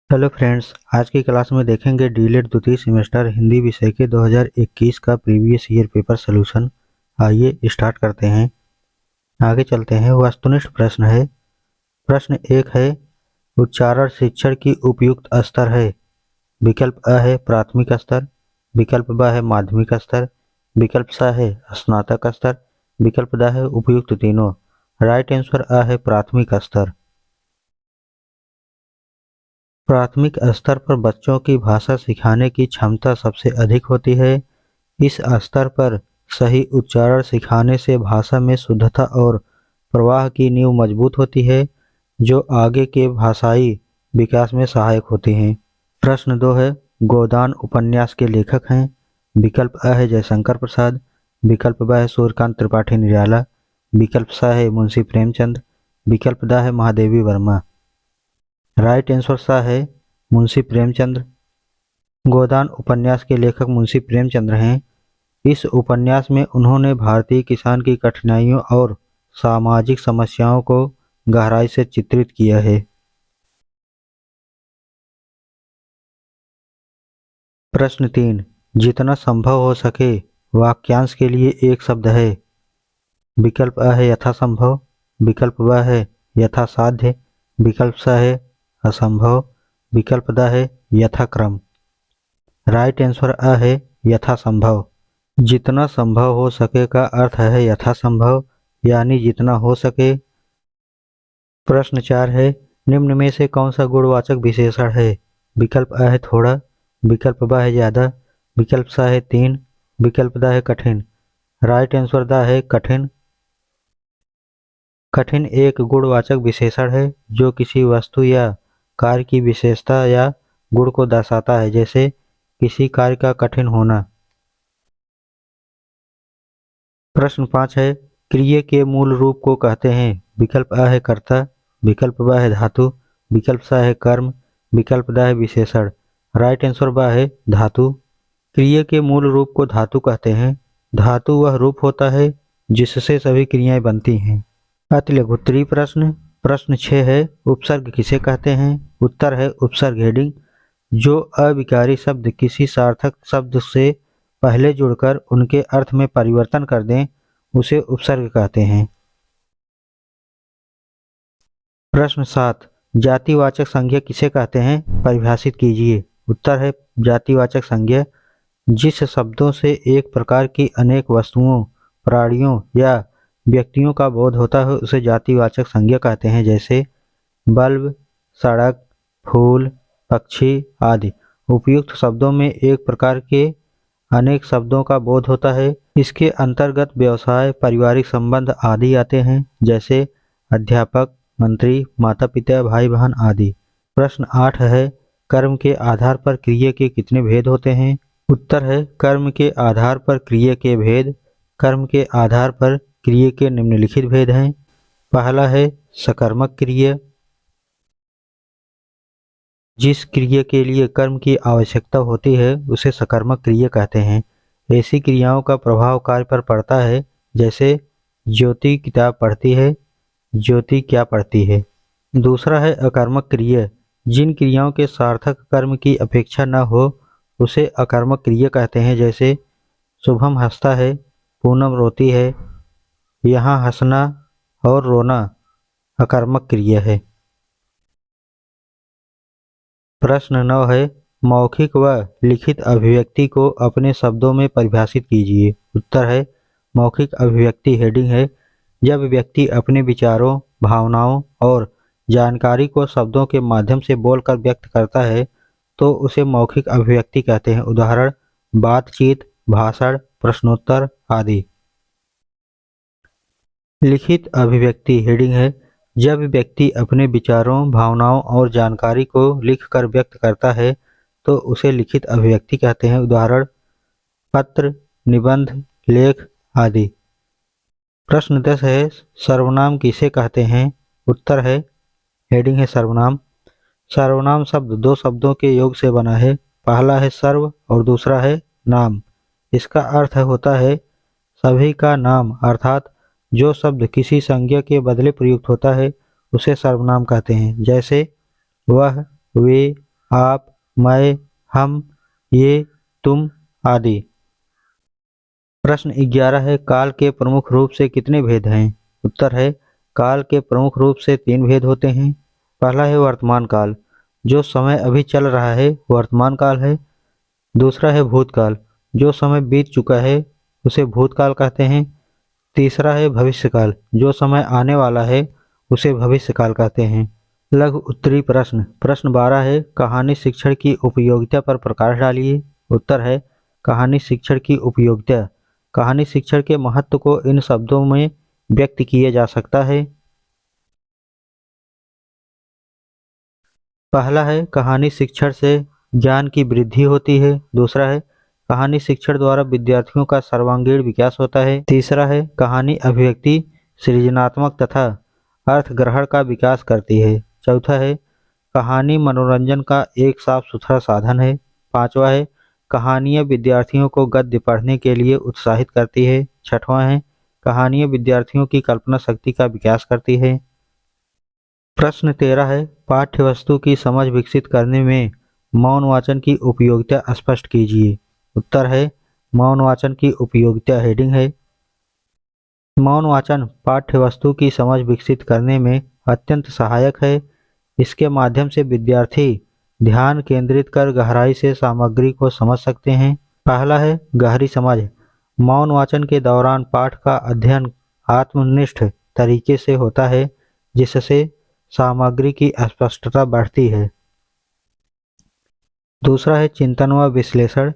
Hello friends, आज की class में देखेंगे डीएलएड द्वितीय सेमेस्टर हिंदी विषय के 2021 का प्रीवियस ईयर पेपर सॉल्यूशन। आइए स्टार्ट करते हैं। आगे चलते हैं। वस्तुनिष्ठ प्रश्न है। प्रश्न एक है, उच्चारण शिक्षण की उपयुक्त स्तर है। विकल्प अ है प्राथमिक स्तर, विकल्प ब है माध्यमिक स्तर, विकल्प स है स्नातक स्तर, विकल्प द है उपयुक्त तीनों। राइट आंसर अ है प्राथमिक स्तर। प्राथमिक स्तर पर बच्चों की भाषा सिखाने की क्षमता सबसे अधिक होती है। इस स्तर पर सही उच्चारण सिखाने से भाषा में शुद्धता और प्रवाह की नींव मजबूत होती है, जो आगे के भाषाई विकास में सहायक होती हैं। प्रश्न दो है, गोदान उपन्यास के लेखक हैं। विकल्प अ है जयशंकर प्रसाद, विकल्प ब है सूर्यकांत त्रिपाठी निराला, विकल्प स है मुंशी प्रेमचंद, विकल्प द है महादेवी वर्मा। राइट आंसर सा है मुंशी प्रेमचंद्र। गोदान उपन्यास के लेखक मुंशी प्रेमचंद्र हैं। इस उपन्यास में उन्होंने भारतीय किसान की कठिनाइयों और सामाजिक समस्याओं को गहराई से चित्रित किया है। प्रश्न तीन, जितना संभव हो सके वाक्यांश के लिए एक शब्द है। विकल्प अ है यथासंभव, विकल्प ब है यथासाध्य, विकल्प स है असंभव, विकल्प द है यथाक्रम। राइट आंसर अ है यथासंभव। जितना संभव हो सके का अर्थ है यथासंभव, यानी जितना हो सके। प्रश्न चार है, निम्न में से कौन सा गुणवाचक विशेषण है। विकल्प अ है थोड़ा, विकल्प ब है ज्यादा, विकल्प स है तीन, विकल्प द है कठिन। राइट आंसर द है कठिन। कठिन एक गुणवाचक विशेषण है जो किसी वस्तु या कार्य की विशेषता या गुण को दर्शाता है, जैसे किसी कार्य का कठिन होना। प्रश्न पाँच है, क्रिया के मूल रूप को कहते हैं। विकल्प अ है कर्ता, विकल्प ब है धातु, विकल्प स है कर्म, विकल्प द है विशेषण। राइट आंसर ब है धातु। क्रिया के मूल रूप को धातु कहते हैं। धातु वह रूप होता है जिससे सभी क्रियाएं बनती हैं। अति लघुत्तरीय प्रश्न। प्रश्न 6 है, उपसर्ग किसे कहते हैं। उत्तर है उपसर्ग हेडिंग। जो अविकारी शब्द किसी सार्थक शब्द से पहले जुड़कर उनके अर्थ में परिवर्तन कर दें, उसे उपसर्ग कहते हैं। प्रश्न 7, जातिवाचक संज्ञा किसे कहते हैं, परिभाषित कीजिए। उत्तर है जातिवाचक संज्ञा जिस शब्दों से एक प्रकार की अनेक वस्तुओं, प्राणियों या व्यक्तियों का बोध होता है, उसे जातिवाचक संज्ञा कहते हैं, जैसे बल्ब, सड़क, फूल, पक्षी आदि। उपयुक्त शब्दों में एक प्रकार के अनेक शब्दों का बोध होता है। इसके अंतर्गत व्यवसाय, पारिवारिक संबंध आदि आते हैं, जैसे अध्यापक, मंत्री, माता पिता, भाई बहन आदि। प्रश्न 8 है, कर्म के आधार पर क्रिया के कितने भेद होते हैं। उत्तर है कर्म के आधार पर क्रिया के भेद। कर्म के आधार पर क्रिया के निम्नलिखित भेद हैं। पहला है सकर्मक क्रिया। जिस क्रिया के लिए कर्म की आवश्यकता होती है उसे सकर्मक क्रिया कहते हैं। ऐसी क्रियाओं का प्रभाव कार्य पर पड़ता है, जैसे ज्योति किताब पढ़ती है, ज्योति क्या पढ़ती है। दूसरा है अकर्मक क्रिया। जिन क्रियाओं के सार्थक कर्म की अपेक्षा न हो उसे अकर्मक क्रिया कहते हैं, जैसे शुभम हंसता है, पूनम रोती है। यहाँ हंसना और रोना अकर्मक क्रिया है। प्रश्न 9 है, मौखिक व लिखित अभिव्यक्ति को अपने शब्दों में परिभाषित कीजिए। उत्तर है मौखिक अभिव्यक्ति हेडिंग है। जब व्यक्ति अपने विचारों, भावनाओं और जानकारी को शब्दों के माध्यम से बोलकर व्यक्त करता है तो उसे मौखिक अभिव्यक्ति कहते हैं। उदाहरण बातचीत, भाषण, प्रश्नोत्तर आदि। लिखित अभिव्यक्ति हेडिंग है। जब व्यक्ति अपने विचारों, भावनाओं और जानकारी को लिखकर व्यक्त करता है तो उसे लिखित अभिव्यक्ति कहते हैं। उदाहरण पत्र, निबंध, लेख आदि। प्रश्न 10 है, सर्वनाम किसे कहते हैं। उत्तर है हेडिंग है सर्वनाम। सर्वनाम शब्द दो शब्दों के योग से बना है। पहला है सर्व और दूसरा है नाम। इसका अर्थ होता है सभी का नाम, अर्थात जो शब्द किसी संज्ञा के बदले प्रयुक्त होता है उसे सर्वनाम कहते हैं, जैसे वह, वे, आप, मैं, हम, ये, तुम आदि। प्रश्न 11 है, काल के प्रमुख रूप से कितने भेद हैं? उत्तर है, काल के प्रमुख रूप से 3 भेद होते हैं। पहला है वर्तमान काल, जो समय अभी चल रहा है वर्तमान काल है। दूसरा है भूतकाल, जो समय बीत चुका है उसे भूतकाल कहते हैं। तीसरा है भविष्यकाल, जो समय आने वाला है उसे भविष्यकाल कहते हैं। लघु उत्तरी प्रश्न प्रश्न 12 है, कहानी शिक्षण की उपयोगिता पर प्रकाश डालिए। उत्तर है, कहानी शिक्षण की उपयोगिता। कहानी शिक्षण के महत्व को इन शब्दों में व्यक्त किया जा सकता है। पहला है, कहानी शिक्षण से ज्ञान की वृद्धि होती है। दूसरा है, कहानी शिक्षण द्वारा विद्यार्थियों का सर्वांगीण विकास होता है। तीसरा है, कहानी अभिव्यक्ति, सृजनात्मक तथा अर्थ ग्रहण का विकास करती है। चौथा है, कहानी मनोरंजन का एक साफ सुथरा साधन है। पांचवा है, कहानियाँ विद्यार्थियों को गद्य पढ़ने के लिए उत्साहित करती है। छठवां है, कहानियाँ विद्यार्थियों की कल्पना शक्ति का विकास करती है। प्रश्न 13 है, पाठ्य वस्तु की समझ विकसित करने में मौन वाचन की उपयोगिता स्पष्ट कीजिए। उत्तर है, मौन वाचन की उपयोगिता। हेडिंग है, मौन वाचन पाठ्य वस्तु की समझ विकसित करने में अत्यंत सहायक है। इसके माध्यम से विद्यार्थी ध्यान केंद्रित कर गहराई से सामग्री को समझ सकते हैं। पहला है, गहरी समझ। मौन वाचन के दौरान पाठ का अध्ययन आत्मनिष्ठ तरीके से होता है, जिससे सामग्री की स्पष्टता बढ़ती है। दूसरा है, चिंतन व विश्लेषण।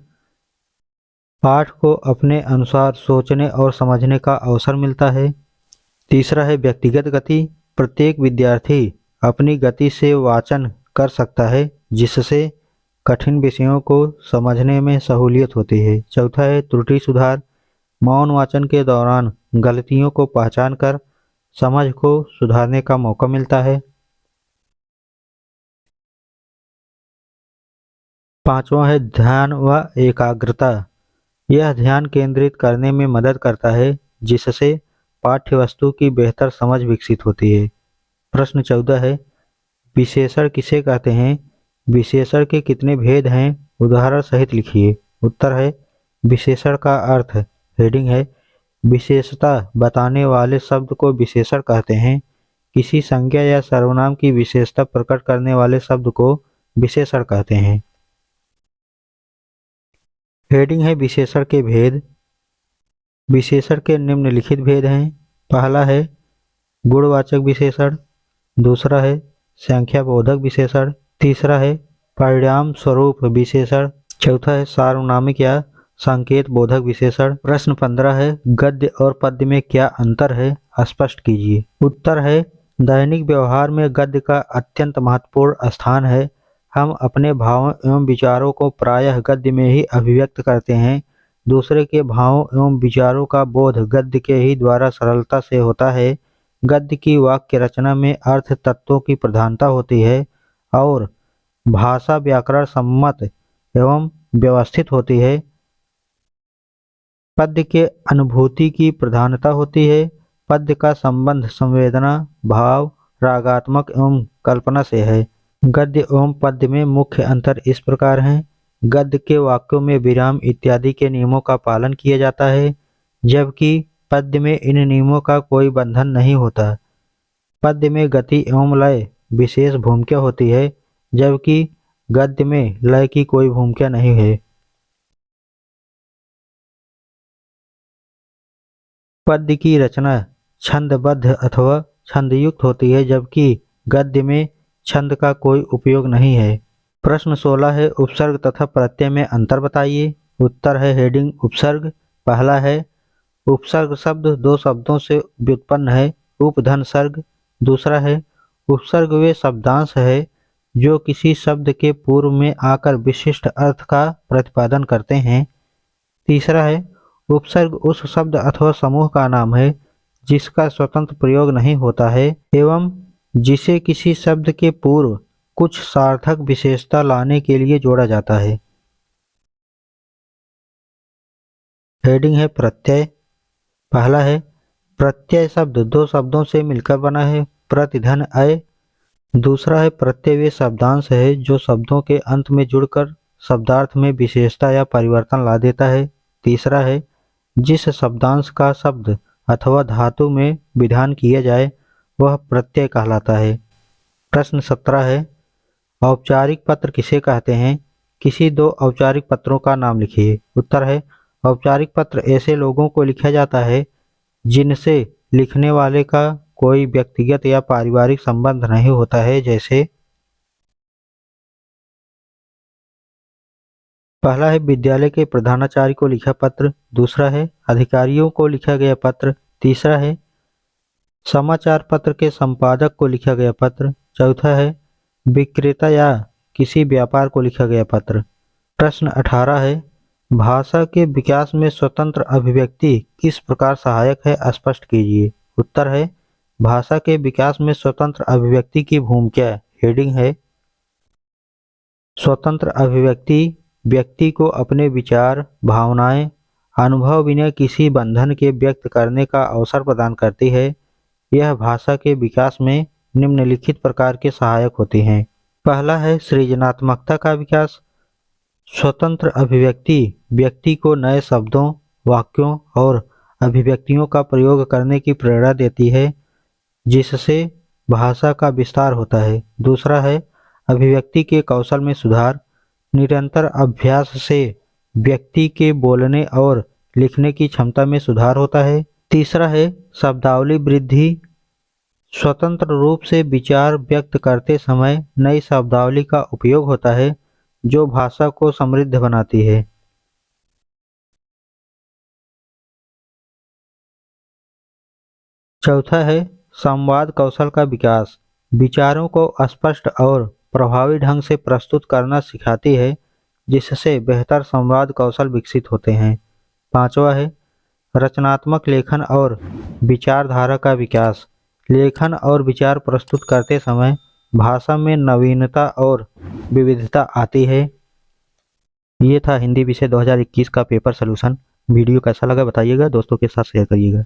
पाठ को अपने अनुसार सोचने और समझने का अवसर मिलता है। तीसरा है, व्यक्तिगत गति। प्रत्येक विद्यार्थी अपनी गति से वाचन कर सकता है, जिससे कठिन विषयों को समझने में सहूलियत होती है। चौथा है, त्रुटि सुधार। मौन वाचन के दौरान गलतियों को पहचान कर समझ को सुधारने का मौका मिलता है। पांचवा है, ध्यान व एकाग्रता। यह ध्यान केंद्रित करने में मदद करता है, जिससे पाठ्य वस्तु की बेहतर समझ विकसित होती है। प्रश्न 14 है, विशेषण किसे कहते हैं? विशेषण के कितने भेद हैं? उदाहरण सहित लिखिए। उत्तर है, विशेषण का अर्थ। हेडिंग है, विशेषता बताने वाले शब्द को विशेषण कहते हैं। किसी संज्ञा या सर्वनाम की विशेषता प्रकट करने वाले शब्द को विशेषण कहते हैं। हेडिंग है, विशेषण के भेद। विशेषण के निम्नलिखित भेद हैं। पहला है, गुणवाचक विशेषण। दूसरा है, संख्याबोधक विशेषण। तीसरा है, परिणाम स्वरूप विशेषण। चौथा है, सार्वनामिक या संकेत बोधक विशेषण। प्रश्न 15 है, गद्य और पद्य में क्या अंतर है? स्पष्ट कीजिए। उत्तर है, दैनिक व्यवहार में गद्य का अत्यंत महत्वपूर्ण स्थान है। हम अपने भावों एवं विचारों को प्रायः गद्य में ही अभिव्यक्त करते हैं। दूसरे के भावों एवं विचारों का बोध गद्य के ही द्वारा सरलता से होता है। गद्य की वाक्य रचना में अर्थ तत्वों की प्रधानता होती है और भाषा व्याकरण सम्मत एवं व्यवस्थित होती है। पद्य के अनुभूति की प्रधानता होती है। पद्य का संबंध संवेदना, भाव, रागात्मक एवं कल्पना से है। गद्य एवं पद्य में मुख्य अंतर इस प्रकार हैं। गद्य के वाक्यों में विराम इत्यादि के नियमों का पालन किया जाता है, जबकि पद्य में इन नियमों का कोई बंधन नहीं होता। पद्य में गति एवं लय विशेष भूमिका होती है, जबकि गद्य में लय की कोई भूमिका नहीं है। पद्य की रचना छंदबद्ध अथवा छंदयुक्त होती है, जबकि गद्य में छंद का कोई उपयोग नहीं है। प्रश्न 16 है, उपसर्ग तथा प्रत्यय में अंतर बताइए। उत्तर है, हेडिंग, उपसर्ग। पहला है, उपसर्ग शब्द दो शब्दों से व्युत्पन्न है। उपधन सर्ग। दूसरा है, उपसर्ग वे शब्दांश है जो किसी शब्द के पूर्व में आकर विशिष्ट अर्थ का प्रतिपादन करते हैं। तीसरा है, उपसर्ग उस शब्द अथवा समूह का नाम है जिसका स्वतंत्र प्रयोग नहीं होता है एवं जिसे किसी शब्द के पूर्व कुछ सार्थक विशेषता लाने के लिए जोड़ा जाता है। हेडिंग है, प्रत्यय। पहला है, प्रत्यय शब्द दो शब्दों से मिलकर बना है। प्रतिधन अय दूसरा है प्रत्यय वे शब्दांश है जो शब्दों के अंत में जुड़कर शब्दार्थ में विशेषता या परिवर्तन ला देता है। तीसरा है जिस शब्दांश का शब्द अथवा धातु में विधान किया जाए वह प्रत्यय कहलाता है। प्रश्न 17 है औपचारिक पत्र किसे कहते हैं? किसी दो औपचारिक पत्रों का नाम लिखिए। उत्तर है औपचारिक पत्र ऐसे लोगों को लिखा जाता है जिनसे लिखने वाले का कोई व्यक्तिगत या पारिवारिक संबंध नहीं होता है। जैसे पहला है विद्यालय के प्रधानाचार्य को लिखा पत्र, दूसरा है अधिकारियों को लिखा गया पत्र, तीसरा है समाचार पत्र के संपादक को लिखा गया पत्र, चौथा है विक्रेता या किसी व्यापार को लिखा गया पत्र। प्रश्न 18 है भाषा के विकास में स्वतंत्र अभिव्यक्ति किस प्रकार सहायक है, स्पष्ट कीजिए। उत्तर है भाषा के विकास में स्वतंत्र अभिव्यक्ति की भूमिका। हेडिंग है स्वतंत्र अभिव्यक्ति व्यक्ति को अपने विचार, भावनाएं, अनुभव बिना किसी बंधन के व्यक्त करने का अवसर प्रदान करती है। यह भाषा के विकास में निम्नलिखित प्रकार के सहायक होते हैं। पहला है सृजनात्मकता का विकास। स्वतंत्र अभिव्यक्ति व्यक्ति को नए शब्दों, वाक्यों और अभिव्यक्तियों का प्रयोग करने की प्रेरणा देती है जिससे भाषा का विस्तार होता है। दूसरा है अभिव्यक्ति के कौशल में सुधार। निरंतर अभ्यास से व्यक्ति के बोलने और लिखने की क्षमता में सुधार होता है। तीसरा है शब्दावली वृद्धि। स्वतंत्र रूप से विचार व्यक्त करते समय नई शब्दावली का उपयोग होता है जो भाषा को समृद्ध बनाती है। चौथा है संवाद कौशल का विकास। विचारों को स्पष्ट और प्रभावी ढंग से प्रस्तुत करना सिखाती है जिससे बेहतर संवाद कौशल विकसित होते हैं। पांचवा है रचनात्मक लेखन और विचारधारा का विकास। लेखन और विचार प्रस्तुत करते समय भाषा में नवीनता और विविधता आती है। ये था हिंदी विषय 2021 का पेपर सॉल्यूशन। वीडियो कैसा लगा बताइएगा, दोस्तों के साथ शेयर करिएगा।